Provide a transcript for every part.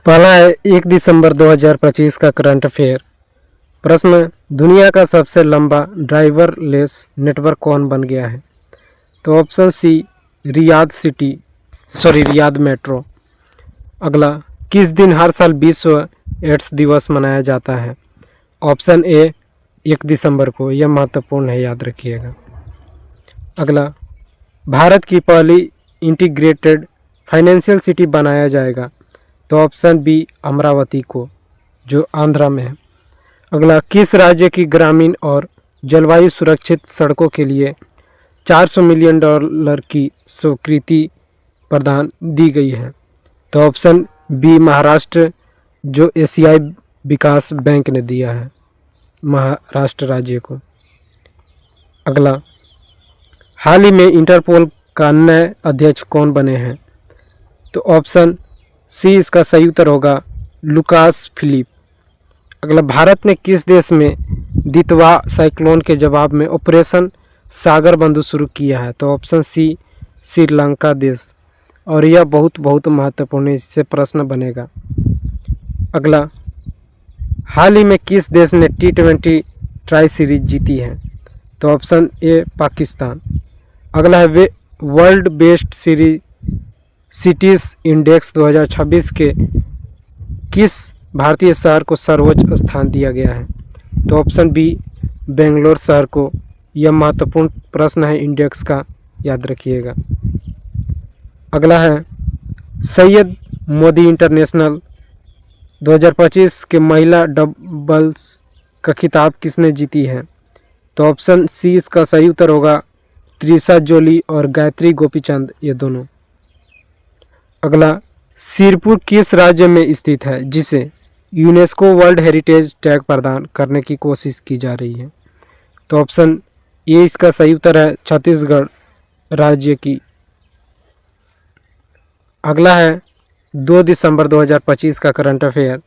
पहला है 1 दिसंबर 2025 का करंट अफेयर। प्रश्न, दुनिया का सबसे लंबा ड्राइवरलेस नेटवर्क कौन बन गया है? तो ऑप्शन सी रियाद मेट्रो। अगला, किस दिन हर साल विश्व एड्स दिवस मनाया जाता है? ऑप्शन ए 1 दिसंबर को। यह महत्वपूर्ण है, याद रखिएगा। अगला, भारत की पहली इंटीग्रेटेड फाइनेंशियल सिटी बनाया जाएगा? तो ऑप्शन बी अमरावती को, जो आंध्रा में है। अगला, किस राज्य की ग्रामीण और जलवायु सुरक्षित सड़कों के लिए $400 मिलियन की स्वीकृति प्रदान दी गई है? तो ऑप्शन बी महाराष्ट्र, जो एशियाई विकास बैंक ने दिया है महाराष्ट्र राज्य को। अगला, हाल ही में इंटरपोल का नए अध्यक्ष कौन बने हैं? तो ऑप्शन सी इसका सही उत्तर होगा लुकास फिलिप। अगला, भारत ने किस देश में दितवा साइक्लोन के जवाब में ऑपरेशन सागर बंधु शुरू किया है? तो ऑप्शन सी श्रीलंका देश। और यह बहुत महत्वपूर्ण है, इससे प्रश्न बनेगा। अगला, हाल ही में किस देश ने T20 ट्राई सीरीज जीती है? तो ऑप्शन ए पाकिस्तान। अगला है वे वर्ल्ड बेस्ट सिटीज इंडेक्स 2026 के किस भारतीय शहर को सर्वोच्च स्थान दिया गया है? तो ऑप्शन बी बेंगलोर शहर को। यह महत्वपूर्ण प्रश्न है इंडेक्स का, याद रखिएगा। अगला है सैयद मोदी इंटरनेशनल 2025 के महिला डबल्स का खिताब किसने जीती है? तो ऑप्शन सी इसका सही उत्तर होगा त्रिशा जोली और गायत्री गोपीचंद, ये दोनों। अगला, सिरपुर किस राज्य में स्थित है जिसे यूनेस्को वर्ल्ड हेरिटेज टैग प्रदान करने की कोशिश की जा रही है? तो ऑप्शन ए इसका सही उत्तर है छत्तीसगढ़ राज्य की। अगला है 2 दिसंबर 2025 का करंट अफेयर,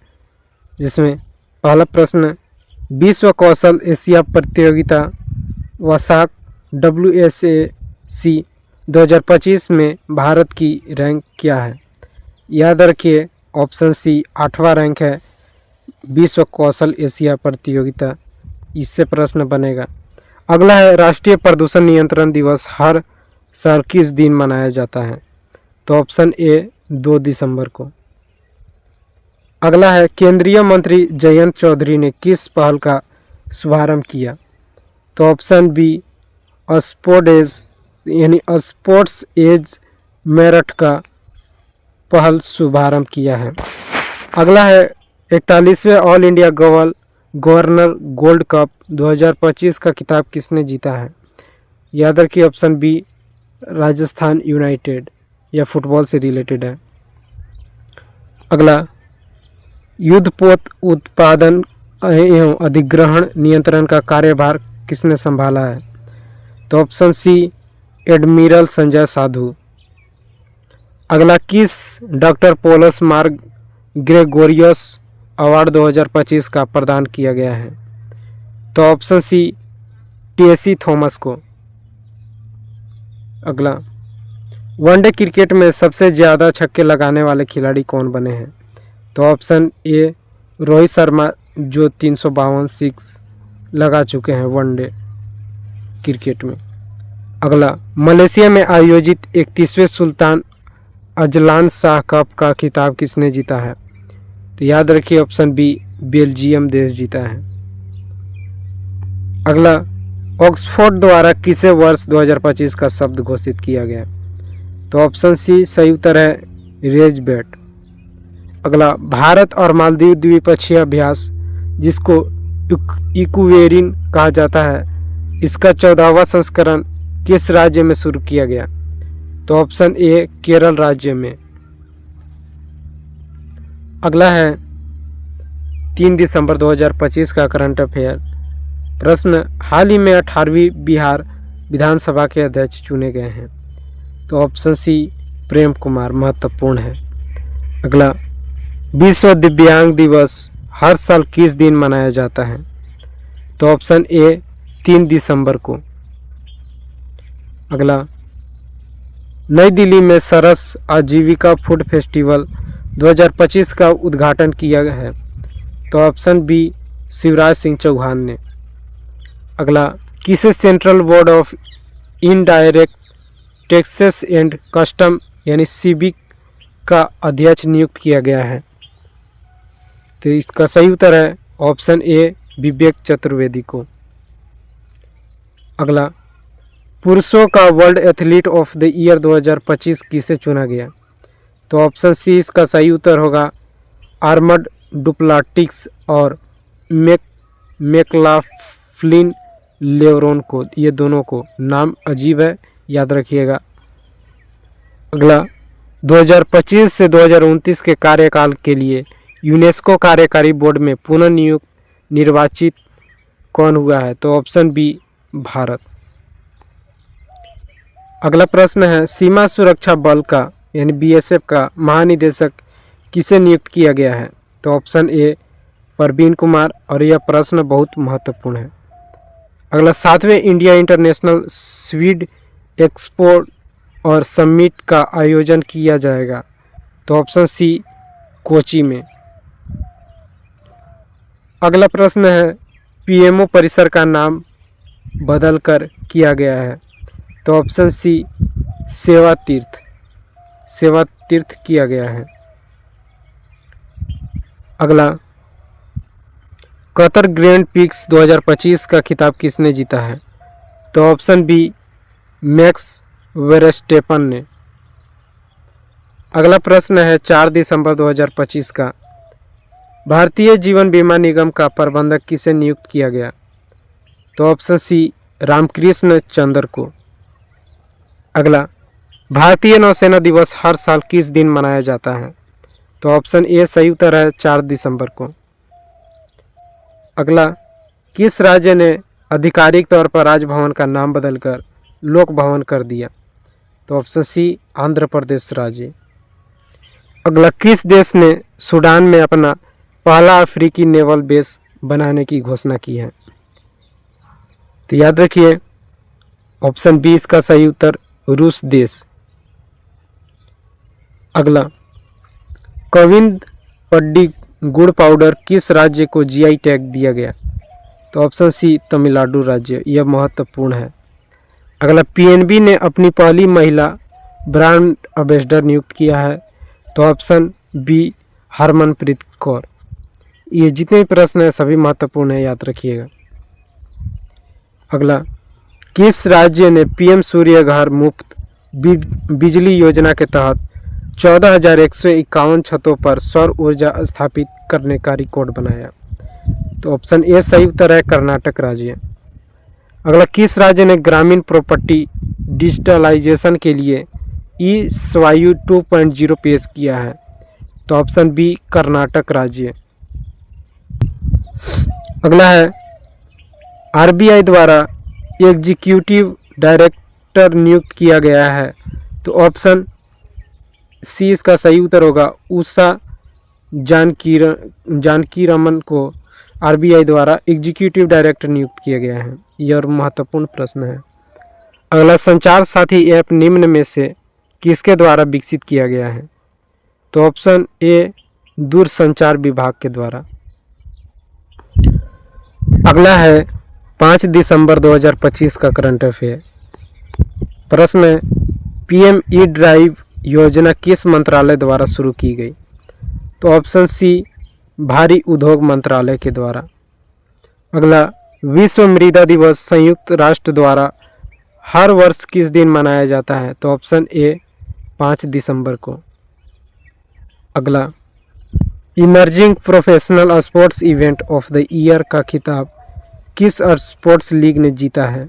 जिसमें पहला प्रश्न, विश्व कौशल एशिया प्रतियोगिता वसाक WSAC 2025 में भारत की रैंक क्या है? याद रखिए ऑप्शन सी 8वां रैंक है विश्व कौशल एशिया प्रतियोगिता, इससे प्रश्न बनेगा। अगला है राष्ट्रीय प्रदूषण नियंत्रण दिवस हर साल किस दिन मनाया जाता है? तो ऑप्शन ए 2 दिसंबर को। अगला है केंद्रीय मंत्री जयंत चौधरी ने किस पहल का शुभारंभ किया? तो option B sports age Meerut का पहल शुभारंभ किया है। अगला है 41वें All India Governor Gold Cup 2025 का खिताब किसने जीता है? याद रखिए ऑप्शन बी राजस्थान यूनाइटेड, यह फुटबॉल से रिलेटेड है। अगला, युद्धपोत उत्पादन एवं अधिग्रहण नियंत्रण का कार्यभार किसने संभाला है? तो ऑप्शन सी एडमिरल संजय साधु। अगला, किस डॉक्टर पोलस मार्ग ग्रेगोरियस अवार्ड 2025 का प्रदान किया गया है? तो ऑप्शन सी टेसी थॉमस को। अगला, वनडे क्रिकेट में सबसे ज़्यादा छक्के लगाने वाले खिलाड़ी कौन बने हैं? तो ऑप्शन ए रोहित शर्मा, जो 352 सिक्स लगा चुके हैं वनडे क्रिकेट में। अगला, मलेशिया में आयोजित 31वें सुल्तान अजलान शाह कप का खिताब किसने जीता है? तो याद रखिए ऑप्शन बी बेल्जियम देश जीता है। अगला, ऑक्सफोर्ड द्वारा किसे वर्ष 2025 का शब्द घोषित किया गया? तो ऑप्शन सी सही उत्तर है रेजबेट। अगला, भारत और मालदीव द्विपक्षीय अभ्यास, जिसको इक्वेरिन कहा जाता है, इसका 14वां संस्करण किस राज्य में शुरू किया गया? तो ऑप्शन ए केरल राज्य में। अगला है 3 दिसंबर 2025 का करंट अफेयर। प्रश्न, हाल ही में 18वीं बिहार विधानसभा के अध्यक्ष चुने गए हैं? तो ऑप्शन सी प्रेम कुमार, महत्वपूर्ण है। अगला, विश्व दिव्यांग दिवस हर साल किस दिन मनाया जाता है? तो ऑप्शन ए 3 दिसंबर को। अगला, नई दिल्ली में सरस आजीविका फूड फेस्टिवल 2025 का उद्घाटन किया है? तो ऑप्शन बी शिवराज सिंह चौहान ने। अगला, किसे central board of indirect taxes and custom यानी सीबीक का अध्यक्ष नियुक्त किया गया है? तो इसका सही उत्तर है ऑप्शन ए विवेक चतुर्वेदी को। अगला, पुरुषों का world athlete of the year 2025 किसे चुना गया? तो ऑप्शन सी इसका सही उत्तर होगा आर्मड डुप्लाटिक्स और मैकलाफ्लिन लेवरोन को। ये दोनों को नाम अजीब है, याद रखिएगा। अगला, 2025 से 2029 के कार्यकाल के लिए यूनेस्को कार्यकारी बोर्ड में पुनः नियुक्त निर्वाचित कौन हुआ है? तो ऑप्शन बी भारत। अगला प्रश्न है, सीमा सुरक्षा बल का यानी बीएसएफ का महानिदेशक किसे नियुक्त किया गया है? तो ऑप्शन ए परवीन कुमार, और यह प्रश्न बहुत महत्वपूर्ण है। अगला, 7वें इंडिया इंटरनेशनल स्वीड एक्सपो और समिट का आयोजन किया जाएगा? तो ऑप्शन सी कोची में। अगला प्रश्न है, पीएमओ परिसर का नाम बदलकर किया गया है? तो ऑप्शन सी सेवा तीर्थ किया गया है। अगला, कतर ग्रैंड पिक्स 2025 का खिताब किसने जीता है? तो ऑप्शन बी मैक्स वेरस्टेपन ने। अगला प्रश्न है, 4 दिसंबर 2025 का भारतीय जीवन बीमा निगम का प्रबंधक किसे नियुक्त किया गया? तो ऑप्शन सी रामकृष्ण चंद्र को। अगला, भारतीय नौसेना दिवस हर साल किस दिन मनाया जाता है? तो ऑप्शन ए सही उत्तर है 4 दिसंबर को। अगला, किस राज्य ने आधिकारिक तौर पर राजभवन का नाम बदलकर लोक भवन कर दिया? तो ऑप्शन सी आंध्र प्रदेश राज्य। अगला, किस देश ने सूडान में अपना पहला अफ्रीकी नेवल बेस बनाने की घोषणा की है? तो याद रखिए ऑप्शन बी इसका सही उत्तर रूस देश। अगला, गोविंद पड्डी गुड़ पाउडर किस राज्य को जीआई टैग दिया गया? तो ऑप्शन सी तमिलनाडु राज्य। यह महत्वपूर्ण है। अगला, पीएनबी ने अपनी पहली महिला ब्रांड एम्बेसडर नियुक्त किया है? तो ऑप्शन बी हरमनप्रीत कौर। ये जितने भी प्रश्न हैं सभी महत्वपूर्ण है, याद रखिएगा। अगला, किस राज्य ने पीएम सूर्य घर मुफ्त बिजली योजना के तहत 14,151 छतों पर सौर ऊर्जा स्थापित करने का रिकॉर्ड बनाया? तो ऑप्शन ए सही उत्तर है कर्नाटक राज्य। अगला, किस राज्य ने ग्रामीण प्रॉपर्टी डिजिटलाइजेशन के लिए ई स्वायु 2.0 पेश किया है? तो ऑप्शन बी कर्नाटक राज्य। अगला है, आरबीआई द्वारा एग्जीक्यूटिव डायरेक्टर नियुक्त किया गया है? तो ऑप्शन सी इसका सही उत्तर होगा उषा जानकी रमन को आरबीआई द्वारा एग्जीक्यूटिव डायरेक्टर नियुक्त किया गया है। यह महत्वपूर्ण प्रश्न है। अगला, संचार साथी ऐप निम्न में से किसके द्वारा विकसित किया गया है? तो ऑप्शन ए दूरसंचार विभाग के द्वारा। अगला है 5 दिसंबर 2025 का करंट अफेयर। प्रश्न है, पीएम ई ड्राइव योजना किस मंत्रालय द्वारा शुरू की गई? तो ऑप्शन सी भारी उद्योग मंत्रालय के द्वारा। अगला, विश्व मृदा दिवस संयुक्त राष्ट्र द्वारा हर वर्ष किस दिन मनाया जाता है? तो ऑप्शन ए 5 दिसंबर को। अगला, emerging professional sports event of the year का खिताब किस स्पोर्ट्स लीग ने जीता है?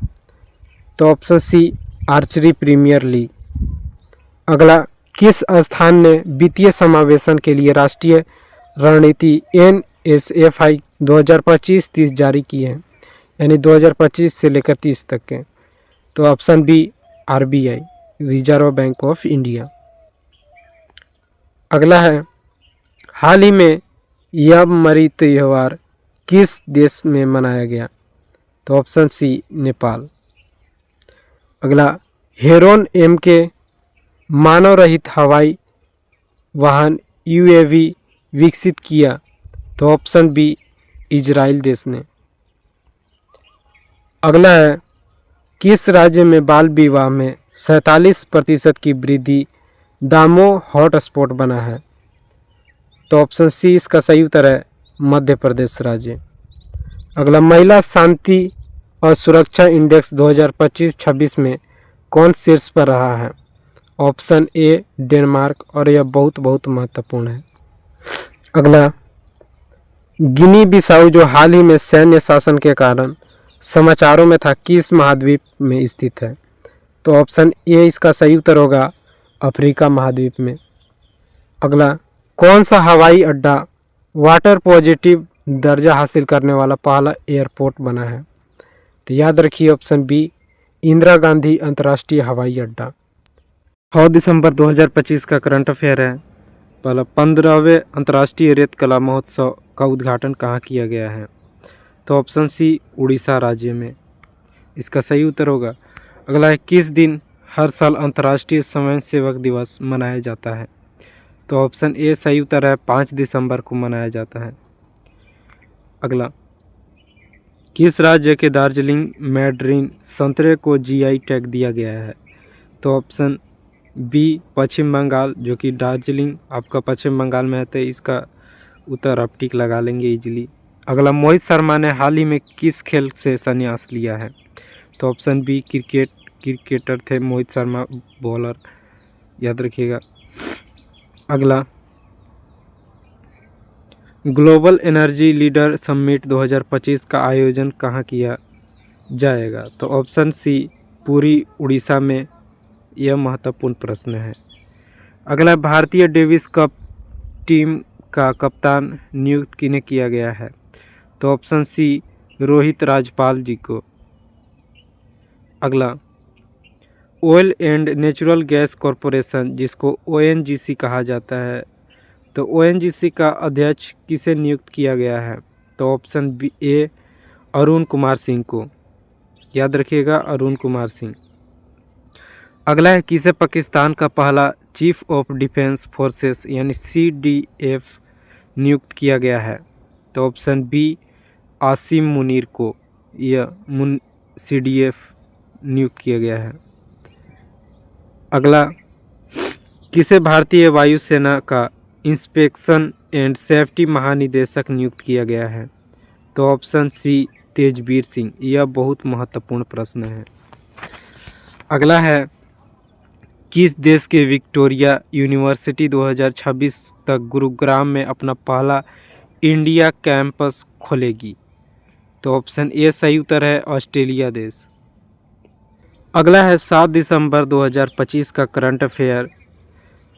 तो option C archery premier league. अगला, किस स्थान ने वित्तीय समावेशन के लिए राष्ट्रीय रणनीति NSFI 2025-30 जारी की है, यानी 2025 से लेकर 30 तक के? तो option B RBI reserve bank of India. अगला है, हाल ही में यमरी त्यौहार किस देश में मनाया गया? तो ऑप्शन सी नेपाल। अगला, हेरोन M के मानव रहित हवाई वाहन यूएवी विकसित किया? तो ऑप्शन बी इजराइल देश ने। अगला है, किस राज्य में बाल विवाह में 47% की वृद्धि दामोह हॉटस्पॉट बना है? तो ऑप्शन सी इसका सही उत्तर है मध्य प्रदेश राज्य। अगला, महिला शांति और सुरक्षा इंडेक्स 2025-26 में कौन शीर्ष पर रहा है? ऑप्शन ए डेनमार्क, और यह बहुत बहुत महत्वपूर्ण है। अगला, गिनी बिसाऊ जो हाल ही में सैन्य शासन के कारण समाचारों में था, किस महाद्वीप में स्थित है? तो ऑप्शन ए इसका सही उत्तर होगा अफ्रीका महाद्वीप में। अगला, कौन सा हवाई अड्डा वाटर पॉजिटिव दर्जा हासिल करने वाला पहला एयरपोर्ट बना है? तो याद रखिए ऑप्शन बी इंदिरा गांधी अंतर्राष्ट्रीय हवाई अड्डा। 6 दिसंबर 2025 का करंट अफेयर है। पहला, 15वें अंतर्राष्ट्रीय रेत कला महोत्सव का उद्घाटन कहाँ किया गया है? तो ऑप्शन सी उड़ीसा राज्य में। इसका सही उत्तर होगा। अगला है, किस दिन हर साल अंतर्राष्ट्रीय स्वयंसेवक दिवस मनाया जाता है? तो ऑप्शन ए सही उत्तर है 5 दिसंबर को मनाया जाता है। अगला, किस राज्य के दार्जिलिंग मैंडरिन संतरे को जीआई टैग दिया गया है? तो ऑप्शन बी पश्चिम बंगाल, जो कि दार्जिलिंग आपका पश्चिम बंगाल में है, तो इसका उत्तर आप टिक लगा लेंगे इजीली। अगला, मोहित शर्मा ने हाल ही में किस खेल से संन्यास लिया है? तो ऑप्शन बी क्रिकेटर थे मोहित शर्मा, बॉलर, याद रखिएगा। अगला, ग्लोबल एनर्जी लीडर समिट 2025 का आयोजन कहाँ किया जाएगा? तो ऑप्शन सी पूरी उड़ीसा में। यह महत्वपूर्ण प्रश्न है। अगला, भारतीय डेविस कप टीम का कप्तान नियुक्त किन्हें किया गया है? तो ऑप्शन सी रोहित राजपाल जी को। अगला, oil and natural gas corporation, जिसको ओएनजीसी कहा जाता है, तो ओएनजीसी का अध्यक्ष किसे नियुक्त किया गया है? तो ऑप्शन बी ए अरुण कुमार सिंह को। याद रखिएगा अरुण कुमार सिंह। अगला है, किसे पाकिस्तान का पहला चीफ ऑफ डिफेंस फोर्सेस यानी सीडीएफ नियुक्त किया गया है? तो ऑप्शन बी आसिम मुनीर को। यह सीडीएफ नियुक्त किया गया है। अगला, किसे भारतीय वायुसेना का इंस्पेक्शन एंड सेफ्टी महानिदेशक नियुक्त किया गया है? तो ऑप्शन सी तेजवीर सिंह। यह बहुत महत्वपूर्ण प्रश्न है। अगला है, किस देश के विक्टोरिया यूनिवर्सिटी 2026 तक गुरुग्राम में अपना पहला इंडिया कैंपस खोलेगी? तो ऑप्शन ए सही उत्तर है ऑस्ट्रेलिया देश। अगला है, 7 दिसंबर 2025 का करंट अफेयर।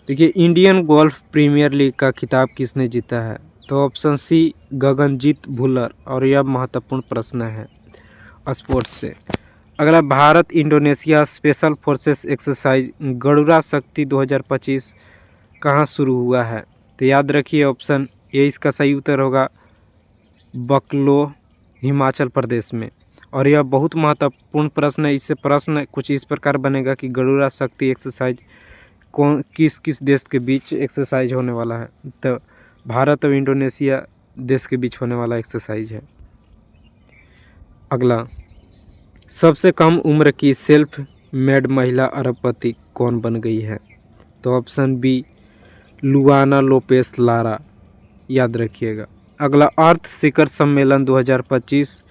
देखिए, इंडियन गोल्फ प्रीमियर लीग का खिताब किसने जीता है? तो ऑप्शन सी गगनजीत भुल्लर, और यह महत्वपूर्ण प्रश्न है स्पोर्ट्स से। अगला, Bharat Indonesia special forces exercise Garuda शक्ति 2025 कहाँ शुरू हुआ है? तो याद रखिए ऑप्शन ए इसका सही उत्तर होगा बकलो, हिमाचल प्रदेश में। और यह बहुत महत्वपूर्ण प्रश्न है। इससे प्रश्न कुछ इस प्रकार बनेगा कि गरुड़ा शक्ति एक्सरसाइज किस किस देश के बीच एक्सरसाइज होने वाला है? तो भारत और इंडोनेशिया देश के बीच होने वाला एक्सरसाइज है। अगला, सबसे कम उम्र की सेल्फ मेड महिला अरबपति कौन बन गई है? तो option B Luana Lopes Lara, याद रखिएगा। अगला, अर्थ शिखर सम्मेलन 2025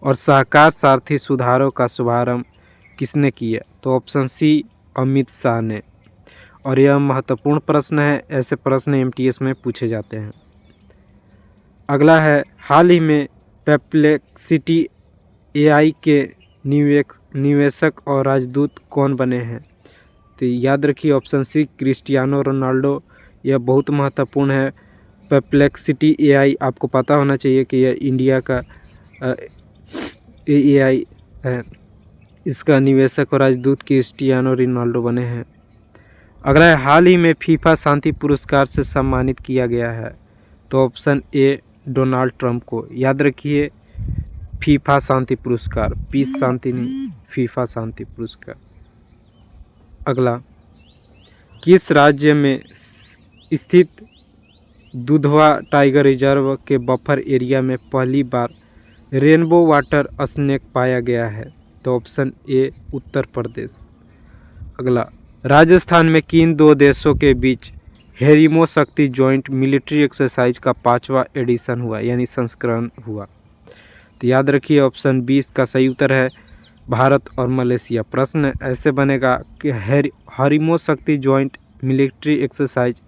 और सहकार सारथी सुधारों का शुभारंभ किसने किया? तो ऑप्शन सी अमित शाह ने। और यह महत्वपूर्ण प्रश्न है, ऐसे प्रश्न एमटीएस में पूछे जाते हैं। अगला है, हाल ही में परप्लेक्सिटी एआई के निवेशक और राजदूत कौन बने हैं? तो याद रखिए ऑप्शन सी क्रिस्टियानो रोनाल्डो। यह बहुत महत्वपूर्ण है। परप्लेक्सिटी एआई आपको पता होना चाहिए कि यह इंडिया का एआई है। इसका निवेशक और राजदूत क्रिस्टियानो रोनाल्डो बने हैं। अगला है, हाल ही में फीफा शांति पुरस्कार से सम्मानित किया गया है? तो ऑप्शन ए डोनाल्ड ट्रंप को। याद रखिए फीफा शांति पुरस्कार, पीस शांति नहीं, फीफा शांति पुरस्कार। अगला, किस राज्य में स्थित दुधवा टाइगर रिजर्व के बफर एरिया में पहली बार रेनबो वाटर स्नेक पाया गया है? तो ऑप्शन ए उत्तर प्रदेश। अगला, राजस्थान में किन दो देशों के बीच हेरिमो शक्ति जॉइंट मिलिट्री एक्सरसाइज का 5वां एडिशन हुआ यानी संस्करण हुआ? तो याद रखिए ऑप्शन 20 का सही उत्तर है भारत और मलेशिया। प्रश्न ऐसे बनेगा कि हेरिमो शक्ति जॉइंट मिलिट्री एक्सरसाइज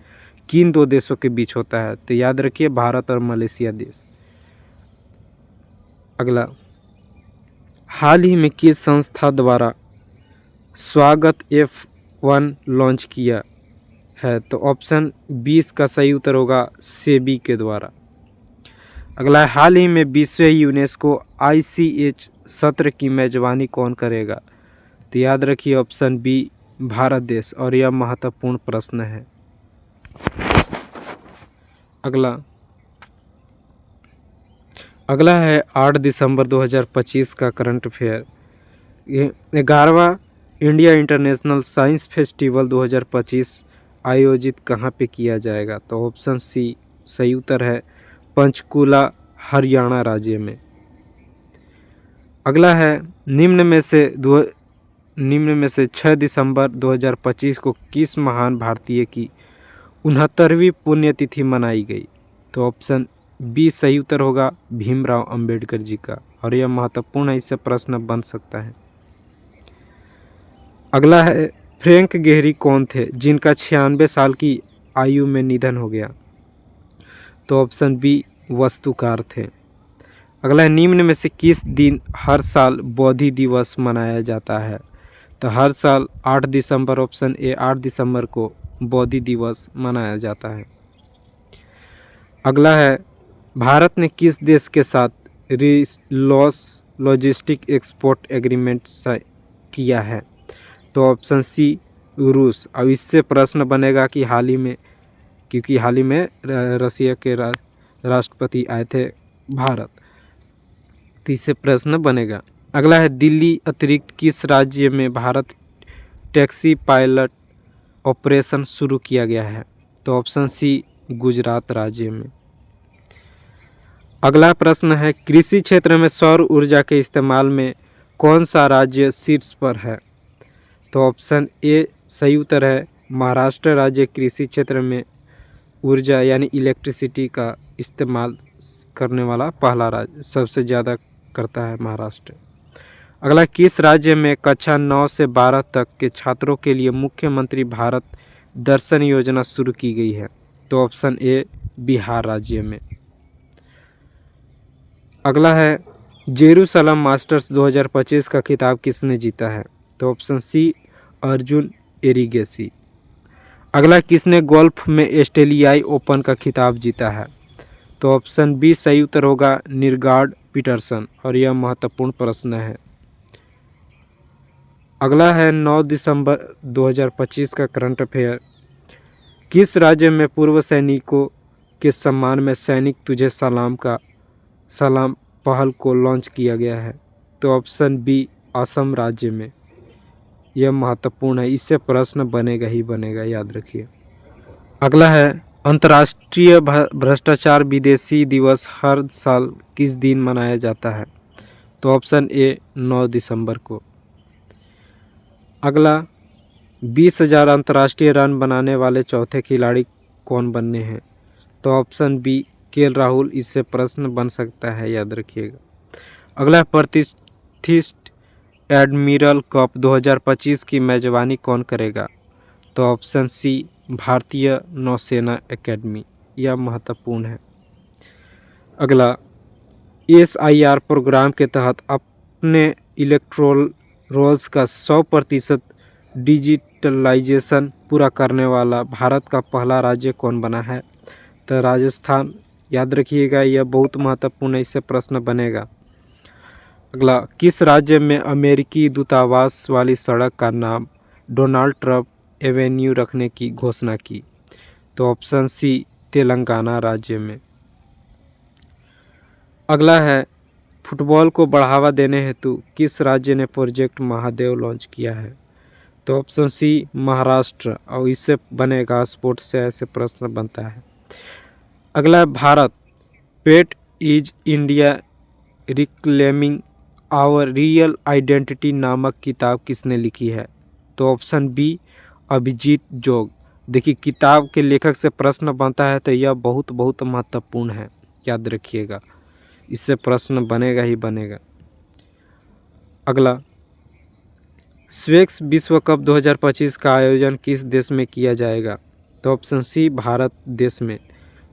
किन दो देशों के बीच होता है? तो याद रखिए भारत और मलेशिया देश। अगला, हाल ही में किस संस्था द्वारा स्वागत F1 लॉन्च किया है? तो ऑप्शन 20 का सही उत्तर होगा सेबी के द्वारा। अगला, हाल ही में विश्व यूनेस्को ICH सत्र की मेजबानी कौन करेगा? तो याद रखिए ऑप्शन बी भारत देश, और यह महत्वपूर्ण प्रश्न है। अगला है 8 दिसंबर 2025 का करंट अफेयर। 11वां इंडिया इंटरनेशनल साइंस फेस्टिवल 2025 आयोजित कहाँ पे किया जाएगा? तो ऑप्शन सी सही उत्तर है पंचकुला हरियाणा राज्य में। अगला है निम्न में से 6 दिसंबर 2025 को किस महान भारतीय की 69वीं पुण्यतिथि मनाई गई? तो ऑप्शन बी सही उत्तर होगा भीमराव अंबेडकर जी का, और यह महत्वपूर्ण है, इससे प्रश्न बन सकता है। अगला है फ्रैंक गेहरी कौन थे जिनका 96 साल की आयु में निधन हो गया? तो ऑप्शन बी वास्तुकार थे। अगला है निम्न में से किस दिन हर साल बौद्धि दिवस मनाया जाता है? तो हर साल 8 दिसंबर, ऑप्शन ए 8 दिसंबर को बौद्धि दिवस मनाया जाता है। अगला है भारत ने किस देश के साथ लॉस लॉजिस्टिक एक्सपोर्ट एग्रीमेंट किया है? तो ऑप्शन सी रूस। अब इससे प्रश्न बनेगा कि क्योंकि हाल ही में रसिया के राष्ट्रपति आए थे भारत, तो इससे प्रश्न बनेगा। अगला है दिल्ली अतिरिक्त किस राज्य में भारत टैक्सी पायलट ऑपरेशन शुरू किया गया है? तो ऑप्शन सी गुजरात राज्य में। अगला प्रश्न है कृषि क्षेत्र में सौर ऊर्जा के इस्तेमाल में कौन सा राज्य शीर्ष पर है? तो ऑप्शन ए सही उत्तर है महाराष्ट्र राज्य कृषि क्षेत्र में ऊर्जा यानी इलेक्ट्रिसिटी का इस्तेमाल करने वाला पहला राज्य, सबसे ज़्यादा करता है महाराष्ट्र। अगला, किस राज्य में कक्षा 9 से 12 तक के छात्रों के लिए मुख्यमंत्री भारत दर्शन योजना शुरू की गई है? तो ऑप्शन ए बिहार राज्य में। अगला है जेरूसलम मास्टर्स 2025 का खिताब किसने जीता है? तो ऑप्शन सी अर्जुन एरिगेसी। अगला, किसने गोल्फ में ऑस्ट्रेलियाई ओपन का खिताब जीता है? तो ऑप्शन बी सही उत्तर होगा निरगार्ड पीटरसन, और यह महत्वपूर्ण प्रश्न है। अगला है 9 दिसंबर 2025 का करंट अफेयर। किस राज्य में पूर्व सैनिकों के सम्मान में सैनिक तुझे सलाम पहल को लॉन्च किया गया है? तो ऑप्शन बी असम राज्य में। यह महत्वपूर्ण है, इससे प्रश्न बनेगा ही बनेगा, याद रखिए। अगला है अंतर्राष्ट्रीय भ्रष्टाचार विदेशी दिवस हर साल किस दिन मनाया जाता है? तो ऑप्शन ए 9 दिसंबर को। अगला, 20,000 अंतर्राष्ट्रीय रन बनाने वाले चौथे खिलाड़ी कौन बनने हैं? तो ऑप्शन बी केएल राहुल, इससे प्रश्न बन सकता है, याद रखिएगा। अगला, प्रतिष्ठित एडमिरल कप 2025 की मेजबानी कौन करेगा? तो ऑप्शन सी भारतीय नौसेना एकेडमी, यह महत्वपूर्ण है। अगला, SIR प्रोग्राम के तहत अपने इलेक्ट्रोल रोल्स का 100% डिजिटलाइजेशन पूरा करने वाला भारत का पहला राज्य कौन बना है? तो राजस्थान, याद रखिएगा, यह बहुत महत्वपूर्ण है, इससे प्रश्न बनेगा। अगला, किस राज्य में अमेरिकी दूतावास वाली सड़क का नाम डोनाल्ड ट्रंप एवेन्यू रखने की घोषणा की? तो ऑप्शन सी तेलंगाना राज्य में। अगला है फुटबॉल को बढ़ावा देने हेतु किस राज्य ने प्रोजेक्ट महादेव लॉन्च किया है? तो ऑप्शन सी महाराष्ट्र, और इससे बनेगा स्पोर्ट्स से ऐसे प्रश्न बनता है। अगला है Bharat, that is India reclaiming our real identity नामक किताब किसने लिखी है? तो ऑप्शन बी अभिजीत जोग। देखिए, किताब के लेखक से प्रश्न बनता है तो यह बहुत बहुत महत्वपूर्ण है, याद रखिएगा, इससे प्रश्न बनेगा ही बनेगा। अगला, स्वेक्स विश्व कप 2025 का आयोजन किस देश में किया जाएगा? तो ऑप्शन सी भारत देश में,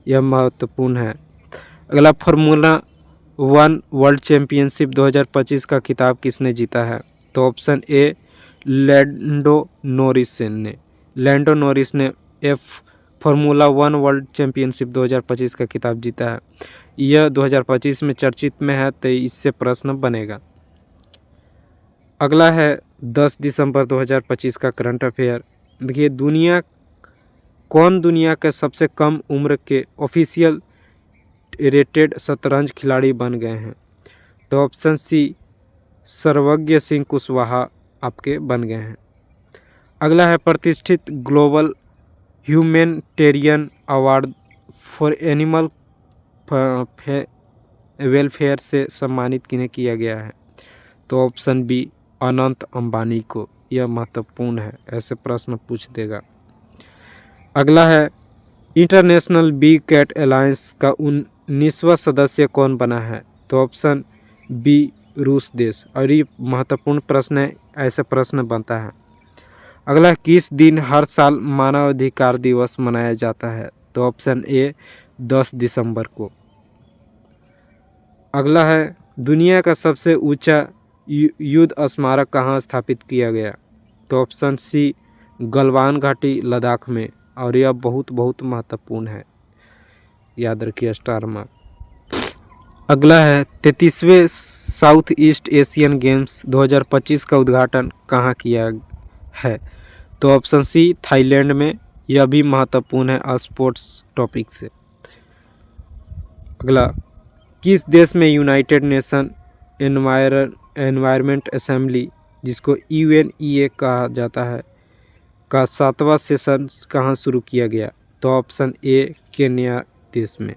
यह महत्वपूर्ण है। अगला, फार्मूला 1 वर्ल्ड चैंपियनशिप 2025 का खिताब किसने जीता है? तो ऑप्शन ए लैंडो नॉरिस ने फार्मूला 1 वर्ल्ड चैंपियनशिप 2025 का खिताब जीता है। यह 2025 में चर्चित में है तो इससे प्रश्न बनेगा। अगला है 10 दिसंबर 2025 का करंट अफेयर। देखिए, दुनिया के सबसे कम उम्र के ऑफिशियल रेटेड शतरंज खिलाड़ी बन गए हैं? तो ऑप्शन सी सर्वज्ञ सिंह कुशवाहा आपके बन गए हैं। अगला है प्रतिष्ठित global humanitarian award for animal welfare से सम्मानित किन्हें किया गया है? तो ऑप्शन बी अनंत अंबानी को, यह महत्वपूर्ण है, ऐसे प्रश्न पूछ देगा। अगला है इंटरनेशनल बिग कैट अलायंस का 19वां सदस्य कौन बना है? तो ऑप्शन बी रूस देश, और ये महत्वपूर्ण प्रश्न है, ऐसे प्रश्न बनता है। अगला, किस दिन हर साल मानवाधिकार दिवस मनाया जाता है? तो ऑप्शन ए 10 दिसंबर को। अगला है दुनिया का सबसे ऊंचा युद्ध स्मारक कहाँ स्थापित किया गया? तो ऑप्शन सी गलवान घाटी लद्दाख में, और यह बहुत बहुत महत्वपूर्ण है, याद रखिए, स्टार मार्क। अगला है 33वें साउथ ईस्ट एशियन गेम्स 2025 का उद्घाटन कहाँ किया है? तो ऑप्शन सी थाईलैंड में, यह भी महत्वपूर्ण है स्पोर्ट्स टॉपिक से। अगला, किस देश में यूनाइटेड नेशन एनवायरनमेंट असेंबली, जिसको UNEA कहा जाता है, का 7वां सेशन कहाँ शुरू किया गया? तो ऑप्शन ए केन्या देश में।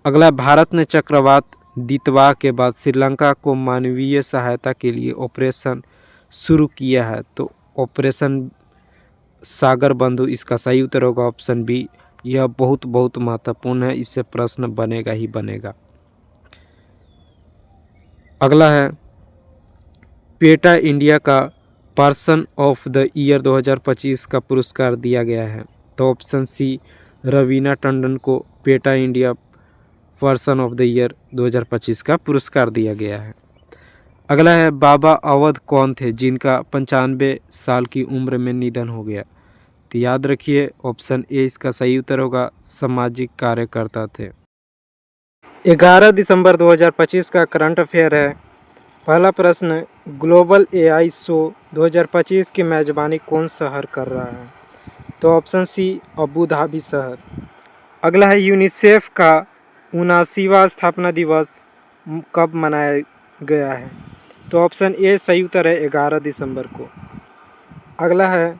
अगला, भारत ने चक्रवात दितवा के बाद श्रीलंका को मानवीय सहायता के लिए ऑपरेशन शुरू किया है, तो ऑपरेशन सागर बंधु इसका सही उत्तर होगा ऑप्शन बी। यह बहुत बहुत महत्वपूर्ण है, इससे प्रश्न बनेगा ही बनेगा। अगला है पेटा इंडिया का पर्सन ऑफ द ईयर 2025 का पुरस्कार दिया गया है? तो ऑप्शन सी रवीना टंडन को PETA India person of the year 2025 का पुरस्कार दिया गया है। अगला है बाबा अवध कौन थे जिनका 95 साल की उम्र में निधन हो गया? तो याद रखिए, ऑप्शन ए इसका सही उत्तर होगा, सामाजिक कार्यकर्ता थे। 11 दिसंबर 2025 का करंट अफेयर है। पहला प्रश्न, ग्लोबल AI शो 2025 की मेज़बानी कौन शहर कर रहा है? तो ऑप्शन सी अबू धाबी शहर। अगला है यूनिसेफ का 79वां स्थापना दिवस कब मनाया गया है? तो ऑप्शन ए सही उत्तर है 11 दिसंबर को। अगला है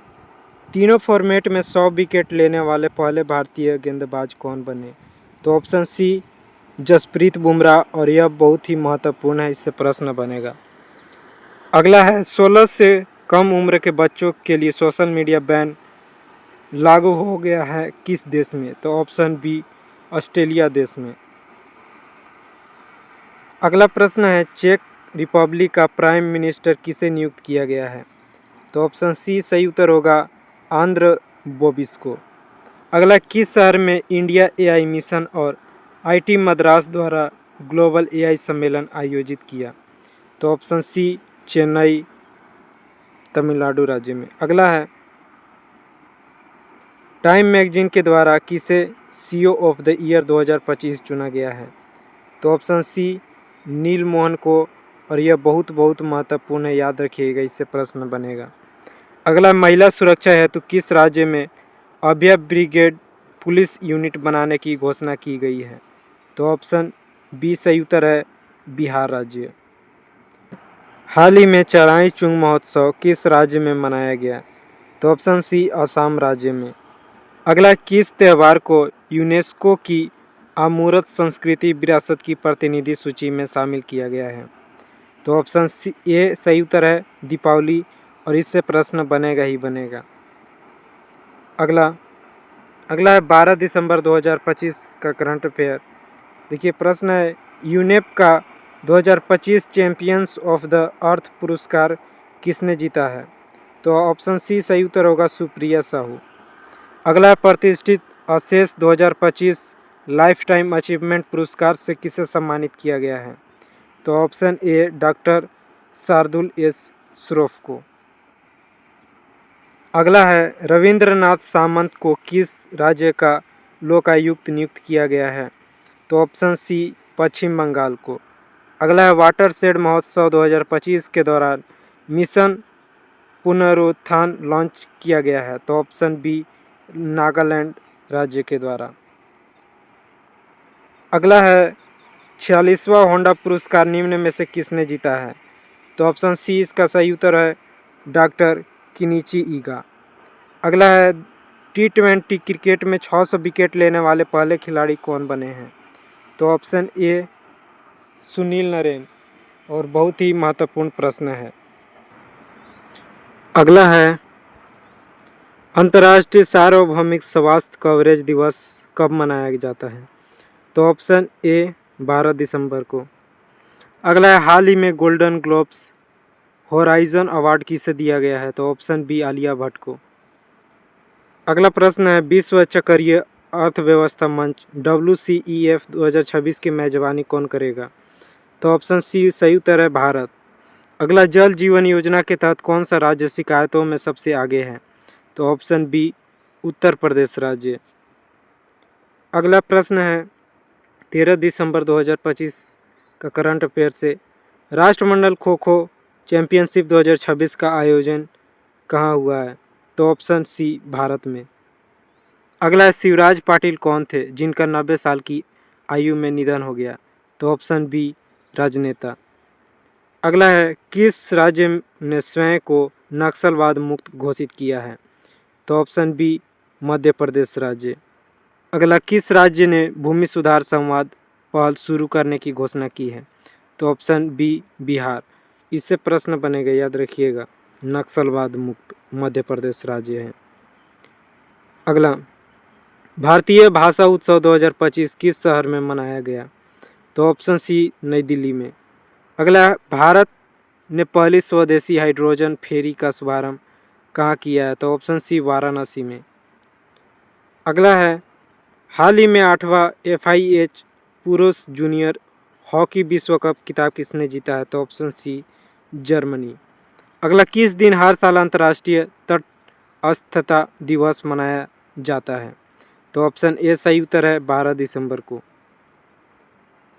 तीनों फॉर्मेट में 100 विकेट लेने वाले पहले भारतीय गेंदबाज कौन बने? तो ऑप्शन सी जसप्रीत बुमराह, और यह बहुत ही महत्वपूर्ण है, इससे प्रश्न बनेगा। अगला है 16 से कम उम्र के बच्चों के लिए सोशल मीडिया बैन लागू हो गया है किस देश में? तो ऑप्शन बी ऑस्ट्रेलिया देश में। अगला प्रश्न है चेक रिपब्लिक का प्राइम मिनिस्टर किसे नियुक्त किया गया है? तो ऑप्शन सी सही उत्तर होगा आंध्र बोबिस को। अगला, किस शहर में इंडिया AI मिशन और IT मद्रास द्वारा ग्लोबल AI सम्मेलन आयोजित किया? तो ऑप्शन सी चेन्नई, तमिलनाडु राज्य में। अगला है टाइम मैगजीन के द्वारा किसे CEO ऑफ द ईयर 2025 चुना गया है? तो ऑप्शन सी नील मोहन को, और यह बहुत बहुत महत्वपूर्ण है, याद रखिएगा, इससे प्रश्न बनेगा। अगला, महिला सुरक्षा हेतु किस राज्य में अभय ब्रिगेड पुलिस यूनिट बनाने की घोषणा की गई है? तो ऑप्शन बी सही उत्तर है बिहार राज्य। हाल ही में चराई चुंग महोत्सव किस राज्य में मनाया गया? तो ऑप्शन सी असम राज्य में। अगला, किस त्यौहार को यूनेस्को की अमूर्त संस्कृति विरासत की प्रतिनिधि सूची में शामिल किया गया है? तो ऑप्शन सी ए सही उत्तर है दीपावली, और इससे प्रश्न बनेगा ही बनेगा। अगला है 12 दिसंबर 2025 का करंट अफेयर। देखिए प्रश्न है, यूनेप का 2025 चैंपियंस ऑफ द अर्थ पुरस्कार किसने जीता है? तो ऑप्शन सी सही उत्तर होगा सुप्रिया साहू। अगला है, प्रतिष्ठित अशेष 2025 लाइफ टाइम अचीवमेंट पुरस्कार से किसे सम्मानित किया गया है? तो option A doctor Shardul S Shroff को। अगला है, रविंद्रनाथ सामंत को किस राज्य का लोकायुक्त नियुक्त किया गया है? तो ऑप्शन सी पश्चिम बंगाल को। अगला है, वाटरशेड महोत्सव 2025 के दौरान मिशन पुनरुत्थान लॉन्च किया गया है? तो ऑप्शन बी नागालैंड राज्य के द्वारा। अगला है, 46वां होंडा पुरस्कार निम्न में से किसने जीता है? तो ऑप्शन सी इसका सही उत्तर है डॉक्टर किनिची ईगा। अगला है, T20 क्रिकेट में 600 विकेट लेने वाले पहले खिलाड़ी कौन बने हैं? तो ऑप्शन ए सुनील नरेन, और बहुत ही महत्वपूर्ण प्रश्न है। अगला है, अंतर्राष्ट्रीय सार्वभौमिक स्वास्थ्य कवरेज दिवस कब मनाया जाता है? तो ऑप्शन ए 12 दिसंबर को। अगला है, हाल ही में गोल्डन ग्लोब्स होराइजन अवार्ड किसे दिया गया है? तो ऑप्शन बी आलिया भट्ट को। अगला प्रश्न है, विश्व चक्रीय अर्थव्यवस्था मंच WCEF 2026 की मेजबानी कौन करेगा? तो ऑप्शन सी सही उत्तर है भारत। अगला, जल जीवन योजना के तहत कौन सा राज्य शिकायतों में सबसे आगे है? तो ऑप्शन बी उत्तर प्रदेश राज्य। अगला प्रश्न है, 13 दिसंबर 2025 का करंट अफेयर से, राष्ट्रमंडल खो खो चैंपियनशिप 2026 का आयोजन कहाँ हुआ है? तो ऑप्शन सी भारत में। अगला है, शिवराज पाटिल कौन थे जिनका 90 साल की आयु में निधन हो गया? तो ऑप्शन बी राजनेता। अगला है, किस राज्य ने स्वयं को नक्सलवाद मुक्त घोषित किया है? तो ऑप्शन बी मध्य प्रदेश राज्य। अगला, किस राज्य ने भूमि सुधार संवाद पहल शुरू करने की घोषणा की है? तो ऑप्शन बी बिहार। इससे प्रश्न बनेगा, याद रखिएगा, नक्सलवाद मुक्त मध्य प्रदेश राज्य है। अगला, भारतीय भाषा उत्सव 2025 किस शहर में मनाया गया? तो ऑप्शन सी नई दिल्ली में। अगला, भारत ने पहली स्वदेशी हाइड्रोजन फेरी का शुभारंभ कहाँ किया है? तो ऑप्शन सी वाराणसी में। अगला है, हाल ही में 8वां FIH पुरुष जूनियर हॉकी विश्व कप खिताब किसने जीता है? तो ऑप्शन सी जर्मनी। अगला, किस दिन हर साल अंतर्राष्ट्रीय तटस्थता दिवस मनाया जाता है? तो ऑप्शन ए सही उत्तर है 12 दिसंबर को।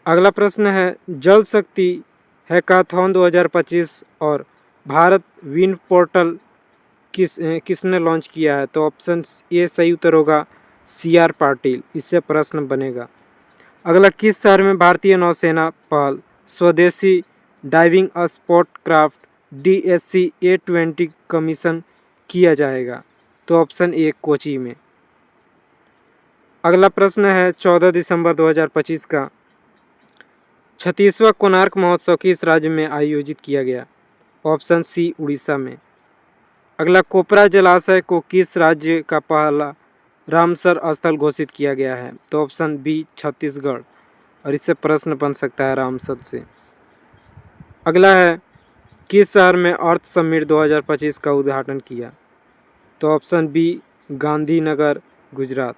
अगला प्रश्न है, जल शक्ति हैकाथॉन 2025 और भारत विंड पोर्टल किसने लॉन्च किया है? तो ऑप्शन ए सही उत्तर होगा CR पाटिल। इससे प्रश्न बनेगा। अगला, किस शहर में भारतीय नौसेना पहल स्वदेशी diving spot craft DSC A20 commission किया जाएगा? तो ऑप्शन ए कोची में। अगला प्रश्न है, 14 दिसंबर 2025 का 36वां कोणार्क महोत्सव किस राज्य में आयोजित किया गया? ऑप्शन सी उड़ीसा में। अगला, कोपरा जलाशय को किस राज्य का पहला रामसर स्थल घोषित किया गया है? तो ऑप्शन बी छत्तीसगढ़, और इससे प्रश्न बन सकता है रामसर से। अगला है, किस शहर में अर्थ समिट 2025 का उद्घाटन किया? तो ऑप्शन बी गांधीनगर गुजरात।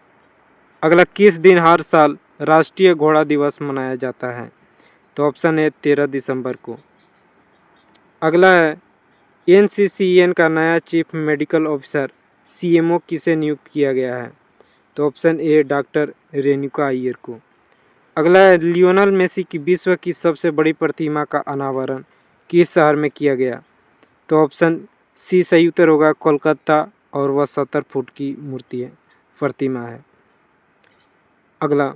अगला, किस दिन हर साल राष्ट्रीय घोड़ा दिवस मनाया जाता है? तो ऑप्शन है 13 दिसंबर को। अगला है, NCCN का नया चीफ मेडिकल ऑफिसर CMO किसे नियुक्त किया गया है? तो option A doctor Renuka Iyer को। अगला है, लियोनल मेसी की विश्व की सबसे बड़ी प्रतिमा का अनावरण किस शहर में किया गया? तो ऑप्शन सी सही उत्तर होगा कोलकाता, और वह 70 फुट की मूर्ति है, प्रतिमा है। अगला,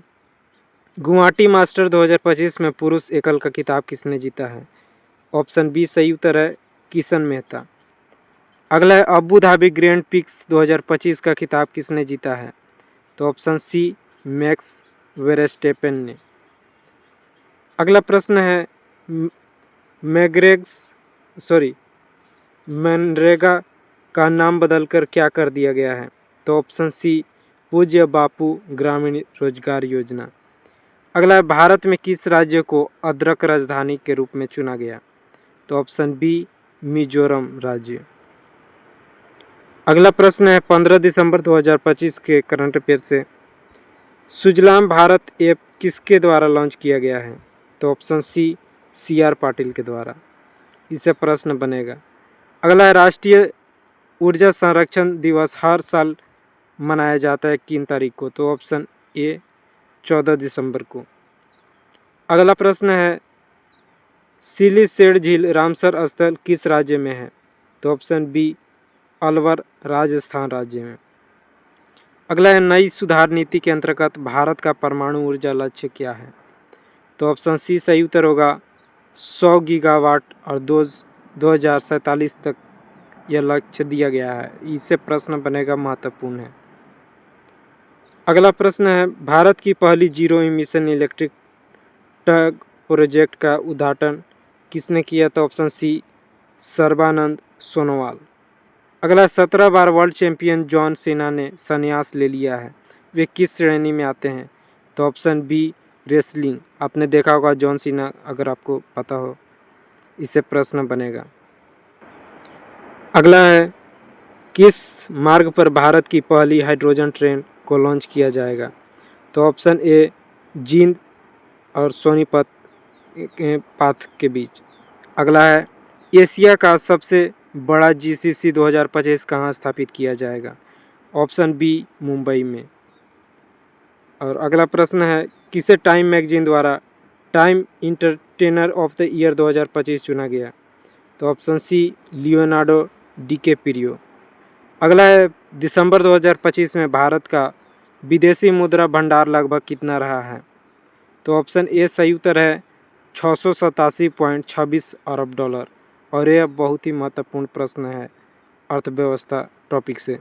गुवाहाटी मास्टर 2025 में पुरुष एकल का खिताब किसने जीता है? ऑप्शन बी सही उत्तर है किशन मेहता। अगला है, अबू धाबी ग्रैंड प्रिक्स 2025 का खिताब किसने जीता है? तो ऑप्शन सी मैक्स वेरस्टेपेन ने। अगला प्रश्न है मनरेगा का नाम बदलकर क्या कर दिया गया है? तो ऑप्शन सी पूज्य बापू ग्रामीण रोजगार योजना। अगला है भारत में किस राज्य को अदरक राजधानी के रूप में चुना गया? तो ऑप्शन बी मिजोरम राज्य। अगला प्रश्न है 15 दिसंबर 2025 के करंट अफेयर से, सुजलाम भारत ऐप किसके द्वारा लॉन्च किया गया है? तो ऑप्शन सी CR पाटिल के द्वारा। इससे प्रश्न बनेगा। अगला है राष्ट्रीय ऊर्जा संरक्षण दिवस हर साल मनाया जाता है किन तारीख को? तो ऑप्शन ए 14 दिसंबर को। अगला प्रश्न है सिलीसेड झील रामसर स्थल किस राज्य में है? तो ऑप्शन बी अलवर राजस्थान राज्य में। अगला है नई सुधार नीति के अंतर्गत भारत का परमाणु ऊर्जा लक्ष्य क्या है? तो ऑप्शन सी सही उत्तर होगा 100 गीगावाट और 2047 तक यह लक्ष्य दिया गया है। इससे प्रश्न बनेगा महत्वपूर्ण है। अगला प्रश्न है भारत की पहली zero emission electric truck project का उद्घाटन किसने किया? तो ऑप्शन सी सर्बानंद सोनोवाल। अगला 17 बार वर्ल्ड चैंपियन जॉन सीना ने संन्यास ले लिया है, वे किस श्रेणी में आते हैं? तो ऑप्शन बी रेसलिंग। आपने देखा होगा जॉन सीना, अगर आपको पता हो। इससे प्रश्न बनेगा। अगला है किस मार्ग पर भारत की पहली हाइड्रोजन ट्रेन को लॉन्च किया जाएगा? तो ऑप्शन ए जींद और सोनीपत के पाथ के बीच। अगला है एशिया का सबसे बड़ा GCC 2025 कहाँ स्थापित किया जाएगा? ऑप्शन बी मुंबई में। और अगला प्रश्न है किसे टाइम मैगजीन द्वारा time entertainer of the year 2025 चुना गया? तो ऑप्शन सी लियोनार्डो डिकैप्रियो। अगला है दिसंबर 2025 में भारत का विदेशी मुद्रा भंडार लगभग कितना रहा है? तो ऑप्शन ए सही उत्तर है 687.26 अरब डॉलर। और यह बहुत ही महत्वपूर्ण प्रश्न है अर्थव्यवस्था टॉपिक से।